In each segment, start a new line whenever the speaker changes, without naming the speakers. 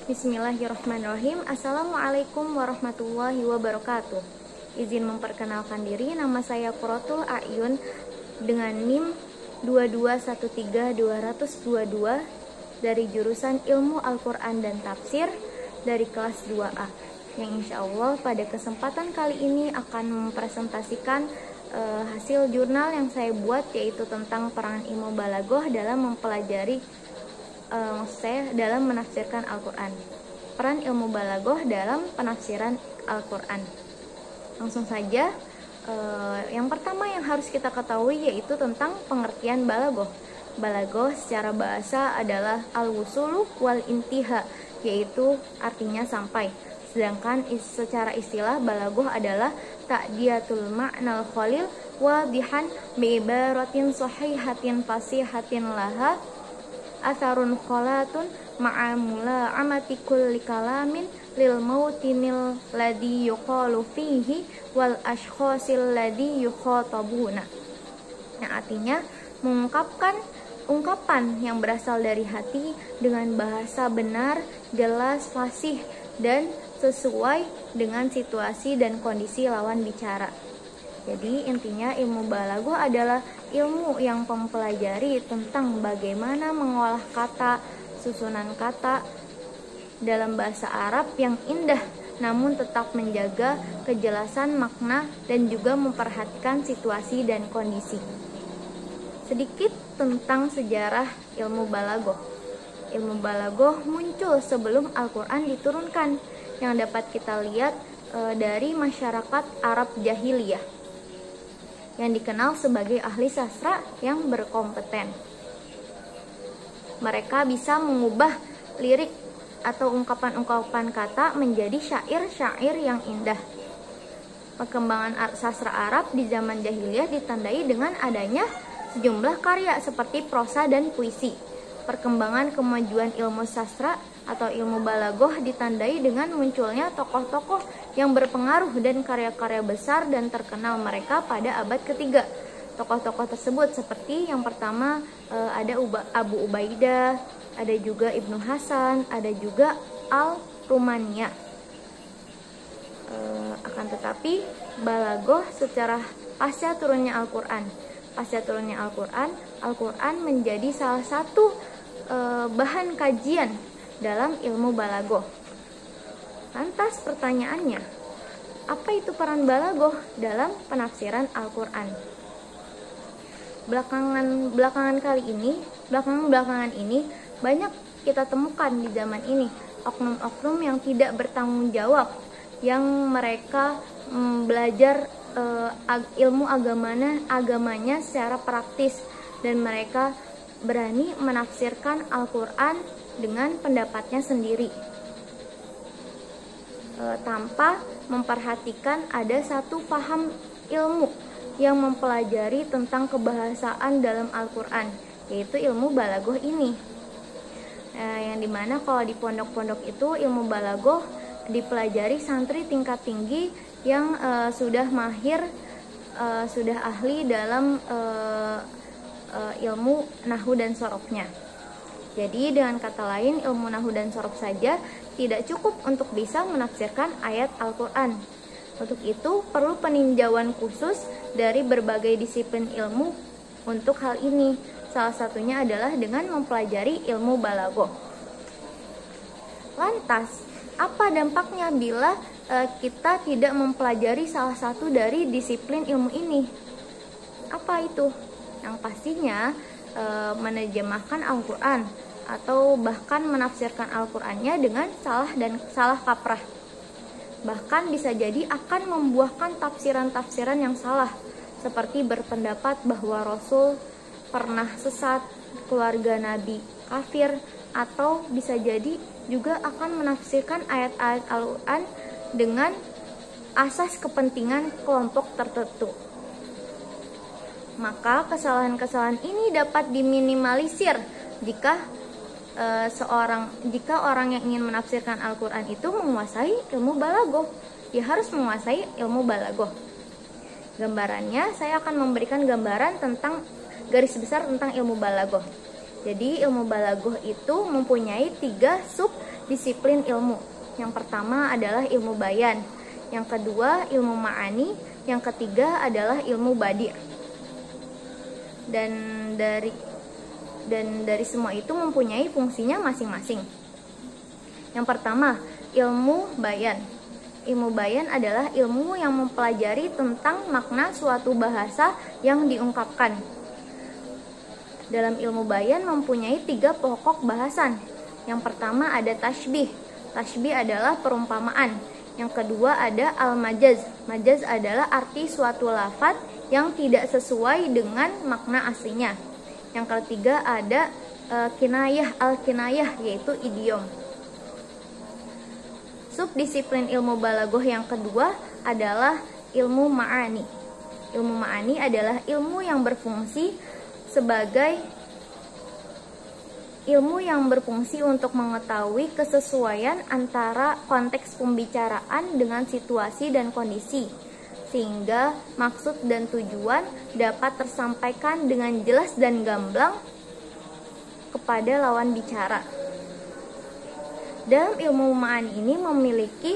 Bismillahirrahmanirrahim. Assalamualaikum warahmatullahi wabarakatuh. Izin memperkenalkan diri, nama saya Qurratul A'yun dengan NIM 2213222 dari jurusan Ilmu Al-Quran dan Tafsir dari kelas 2A, yang insya Allah pada kesempatan kali ini akan mempresentasikan hasil jurnal yang saya buat, yaitu tentang peran ilmu balaghah dalam mempelajari dalam menafsirkan Al-Quran. Peran ilmu balaghah dalam penafsiran Al-Quran. Langsung saja, yang pertama yang harus kita ketahui yaitu tentang pengertian balaghah. Balaghah secara bahasa adalah al-wusulu wal intiha, yaitu artinya sampai. Sedangkan secara istilah balaghah adalah ta'diyatul ma'nal khalil wadihan bi'ibaratin sahihatin fasihatin laha atharun kholatun ma'amula amati kulli kalamin lil mautinil ladhi yuqalu fihi wal ashkhasil ladhi yukhatabuna. Yang artinya mengungkapkan ungkapan yang berasal dari hati dengan bahasa benar, jelas, fasih, dan sesuai dengan situasi dan kondisi lawan bicara. Jadi intinya ilmu balaghah adalah ilmu yang mempelajari tentang bagaimana mengolah kata, susunan kata dalam bahasa Arab yang indah namun tetap menjaga kejelasan makna dan juga memperhatikan situasi dan kondisi. Sedikit tentang sejarah ilmu balaghah. Ilmu balaghah muncul sebelum Al-Quran diturunkan, yang dapat kita lihat dari masyarakat Arab jahiliyah yang dikenal sebagai ahli sastra yang berkompeten. Mereka bisa mengubah lirik atau ungkapan-ungkapan kata menjadi syair-syair yang indah. Perkembangan sastra Arab di zaman jahiliyah ditandai dengan adanya sejumlah karya seperti prosa dan puisi. Perkembangan kemajuan ilmu sastra atau ilmu balaghah ditandai dengan munculnya tokoh-tokoh yang berpengaruh dan karya-karya besar dan terkenal mereka pada abad ketiga. Tokoh-tokoh tersebut seperti yang pertama ada Abu Ubaidah, ada juga Ibnu Hasan, ada juga Al-Rumania. Akan tetapi balaghah secara pasca turunnya Al-Quran. Al-Quran menjadi salah satu bahan kajian dalam ilmu balaghah. Lantas pertanyaannya, apa itu peran balaghah dalam penafsiran Al-Quran? Belakangan ini banyak kita temukan di zaman ini oknum-oknum yang tidak bertanggung jawab, yang mereka belajar ilmu agamanya secara praktis, dan mereka berani menafsirkan Al-Quran dengan pendapatnya sendiri tanpa memperhatikan ada satu paham ilmu yang mempelajari tentang kebahasaan dalam Al-Quran, yaitu ilmu balaghah ini. Yang dimana kalau di pondok-pondok itu ilmu balaghah dipelajari santri tingkat tinggi yang sudah mahir, sudah ahli dalam ilmu nahwu dan sorofnya. Jadi dengan kata lain, ilmu nahwu dan sorof saja tidak cukup untuk bisa menafsirkan ayat Al-Quran. Untuk itu perlu peninjauan khusus dari berbagai disiplin ilmu untuk hal ini. Salah satunya adalah dengan mempelajari ilmu balaghah. Lantas, apa dampaknya bila kita tidak mempelajari salah satu dari disiplin ilmu ini? Apa itu? Yang pastinya menerjemahkan Al-Quran atau bahkan menafsirkan Al-Qurannya dengan salah kaprah. Bahkan bisa jadi akan membuahkan tafsiran-tafsiran yang salah, seperti berpendapat bahwa Rasul pernah sesat, keluarga Nabi kafir, atau bisa jadi juga akan menafsirkan ayat-ayat Al-Quran dengan asas kepentingan kelompok tertentu. Maka kesalahan-kesalahan ini dapat diminimalisir jika orang yang ingin menafsirkan Al-Quran itu menguasai ilmu balaghah. Dia harus menguasai ilmu balaghah. Gambarannya, saya akan memberikan gambaran tentang garis besar tentang ilmu balaghah. Jadi ilmu balaghah itu mempunyai 3 subdisiplin ilmu. Yang pertama adalah ilmu bayan, yang kedua ilmu ma'ani, yang ketiga adalah ilmu badi'. Dan dari semua itu mempunyai fungsinya masing-masing. Yang pertama, ilmu bayan. Ilmu bayan adalah ilmu yang mempelajari tentang makna suatu bahasa yang diungkapkan. Dalam ilmu bayan mempunyai 3 pokok bahasan. Yang pertama ada tasybih. Tasybih adalah perumpamaan. Yang kedua ada al-majaz. Majaz adalah arti suatu lafaz yang tidak sesuai dengan makna aslinya. Yang ketiga ada kinayah, al-kinayah, yaitu idiom. Subdisiplin ilmu balaghah yang kedua adalah ilmu ma'ani. Ilmu ma'ani adalah ilmu yang berfungsi sebagai ilmu yang berfungsi untuk mengetahui kesesuaian antara konteks pembicaraan dengan situasi dan kondisi, sehingga maksud dan tujuan dapat tersampaikan dengan jelas dan gamblang kepada lawan bicara. Dalam ilmu ma'ani ini memiliki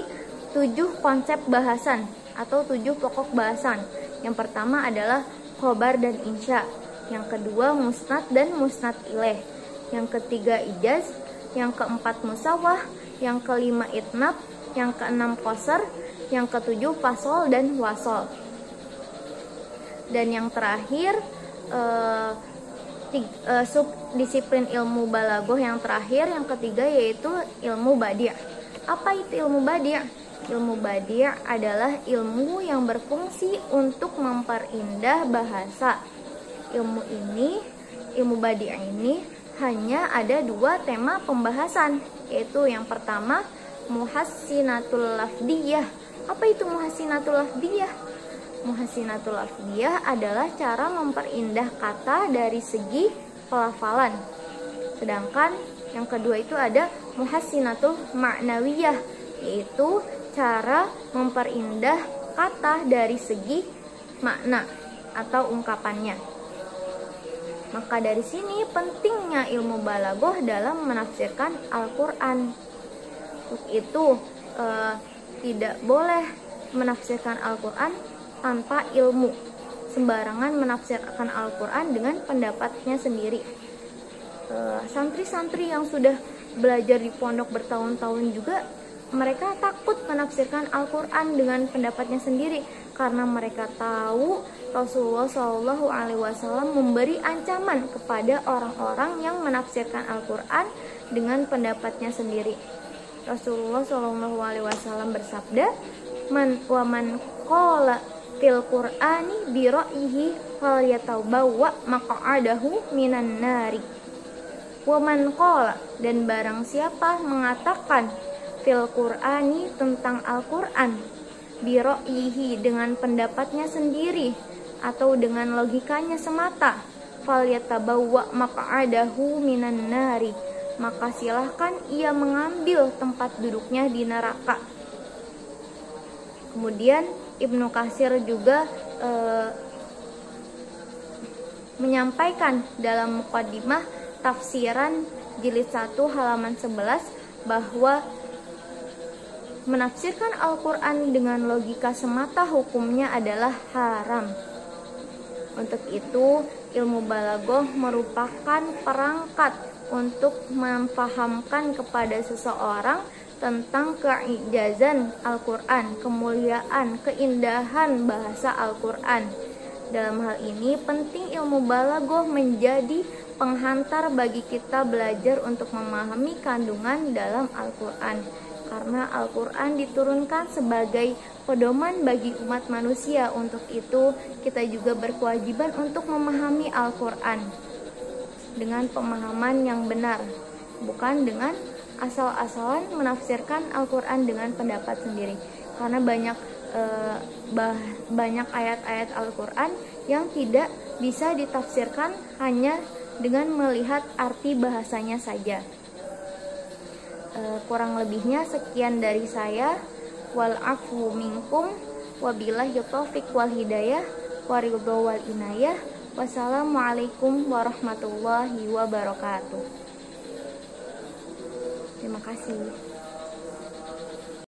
7 konsep bahasan atau 7 pokok bahasan. Yang pertama adalah khobar dan insya, yang kedua musnad dan musnad ilaih, yang ketiga ijaz, yang keempat musawah, yang kelima itnab, yang keenam qasar, yang ketujuh fasol dan wasol. Dan yang terakhir subdisiplin ilmu balaghah yang terakhir, yang ketiga, yaitu ilmu badi'. Apa itu ilmu badi'? Ilmu badi' adalah ilmu yang berfungsi untuk memperindah bahasa. Ilmu badi' ini hanya ada 2 tema pembahasan, yaitu yang pertama muhassinatul lafdiyah. Apa itu muhassinatul lafdiyah? Muhassinatul lafdiyah adalah cara memperindah kata dari segi pelafalan. Sedangkan yang kedua itu ada muhassinatul ma'nawiyah, yaitu cara memperindah kata dari segi makna atau ungkapannya. Maka dari sini pentingnya ilmu balaghah dalam menafsirkan Al-Quran. Untuk itu tidak boleh menafsirkan Al-Quran tanpa ilmu. Sembarangan menafsirkan Al-Quran dengan pendapatnya sendiri. Santri-santri yang sudah belajar di pondok bertahun-tahun juga, mereka takut menafsirkan Al-Quran dengan pendapatnya sendiri, karena mereka tahu Rasulullah SAW memberi ancaman kepada orang-orang yang menafsirkan Al-Quran dengan pendapatnya sendiri. Rasulullah SAW bersabda, man qala fil Qur'ani bi ra'yihi falyatawbawa maq'adahu minan nari. Wa man qala, dan barang siapa mengatakan fil Qur'ani, tentang Al-Qur'an, bi ra'yihi, dengan pendapatnya sendiri atau dengan logikanya semata, falyatawbawa maq'adahu minan nari, maka silahkan ia mengambil tempat duduknya di neraka. Kemudian Ibnu Katsir juga menyampaikan dalam muqaddimah tafsiran jilid 1 halaman 11 bahwa menafsirkan Al-Quran dengan logika semata hukumnya adalah haram. Untuk itu, ilmu balaghah merupakan perangkat untuk memfahamkan kepada seseorang tentang keijazan Al-Quran, kemuliaan, keindahan bahasa Al-Quran. Dalam hal ini, penting ilmu balaghah menjadi penghantar bagi kita belajar untuk memahami kandungan dalam Al-Quran. Karena Al-Quran diturunkan sebagai pedoman bagi umat manusia. Untuk itu, kita juga berkewajiban untuk memahami Al-Quran dengan pemahaman yang benar, bukan dengan asal-asalan menafsirkan Al-Quran dengan pendapat sendiri. Karena banyak ayat-ayat Al-Quran yang tidak bisa ditafsirkan hanya dengan melihat arti bahasanya saja. Kurang lebihnya sekian dari saya. Wal afu minkum, wabillahi taufiq wal hidayah, waridho wal inayah. Wassalamualaikum warahmatullahi wabarakatuh. Terima kasih.